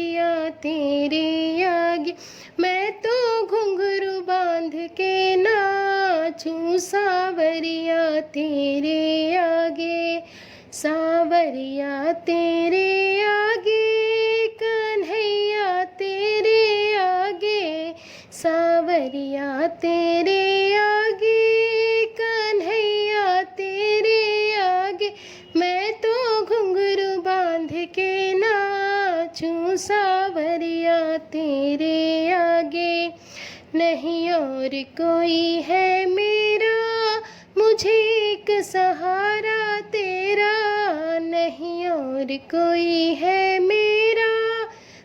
सावरिया तेरे आगे, मैं तो घुंघरू बांध के नाचूं सावरिया तेरे आगे, सावरिया तेरे आगे, कन्हैया तेरे आगे, सावरिया तेरे आगे, कन्हैया तेरे आगे, मैं तो घुंघरू बांध के नाचूं सावरिया तेरे आगे। नहीं और कोई है मेरा, मुझे एक सहारा तेरा, नहीं और कोई है मेरा,